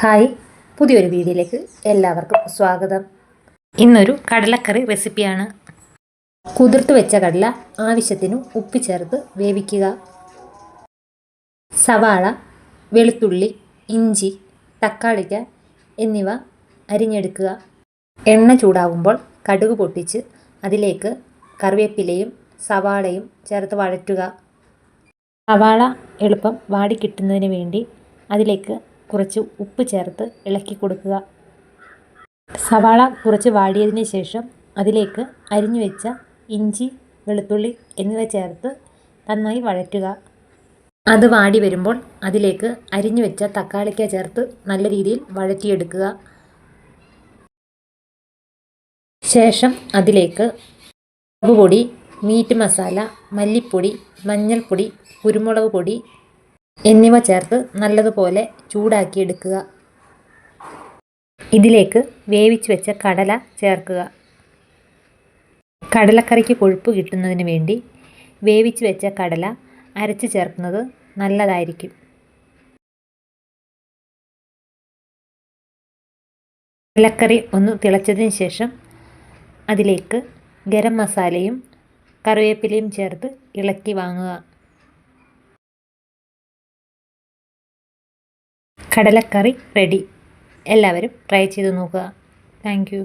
Hi, പുതിയൊരു വീഡിയോയിലേക്ക് എല്ലാവർക്കും സ്വാഗതം. ഇന്നൊരു കടലക്കറി റെസിപ്പിയാണ്. കുതിർത്ത് വെച്ച കടല ആവശ്യത്തിന് ഉപ്പ് ചേർത്ത് വേവിക്കുക. സവാള, വെളുത്തുള്ളി, ഇഞ്ചി, തക്കാളിക്ക എന്നിവ അരിഞ്ഞെടുക്കുക. എണ്ണ ചൂടാകുമ്പോൾ കടുക് പൊട്ടിച്ച് അതിലേക്ക് കറിവേപ്പിലയും സവാളയും ചേർത്ത് വഴറ്റുക. സവാള എളുപ്പം വാടിക്കിട്ടുന്നതിന് വേണ്ടി അതിലേക്ക് കുറച്ച് ഉപ്പ് ചേർത്ത് ഇളക്കി കൊടുക്കുക. സവാള കുറച്ച് വാടിയതിന് ശേഷം അതിലേക്ക് അരിഞ്ഞു വെച്ച ഇഞ്ചി, വെളുത്തുള്ളി എന്നിവ ചേർത്ത് നന്നായി വഴറ്റുക. അത് വാടി വരുമ്പോൾ അതിലേക്ക് അരിഞ്ഞു വെച്ച തക്കാളിക്ക ചേർത്ത് നല്ല രീതിയിൽ വഴറ്റിയെടുക്കുക. ശേഷം അതിലേക്ക് മുളക് പൊടി, മീറ്റ് മസാല, മല്ലിപ്പൊടി, മഞ്ഞൾപ്പൊടി, കുരുമുളക് പൊടി എന്നിവ ചേർത്ത് നല്ലതുപോലെ ചൂടാക്കിയെടുക്കുക. ഇതിലേക്ക് വേവിച്ച് വെച്ച കടല ചേർക്കുക. കടലക്കറിക്ക് കൊഴുപ്പ് കിട്ടുന്നതിന് വേണ്ടി വേവിച്ച് വെച്ച കടല അരച്ച് ചേർക്കുന്നത് നല്ലതായിരിക്കും. കടലക്കറി ഒന്ന് തിളച്ചതിന് ശേഷം അതിലേക്ക് ഗരം മസാലയും കറിവേപ്പിലയും ചേർത്ത് ഇളക്കി വാങ്ങുക. കടലക്കറി റെഡി. എല്ലാവരും ട്രൈ ചെയ്ത് നോക്കുക. Thank you.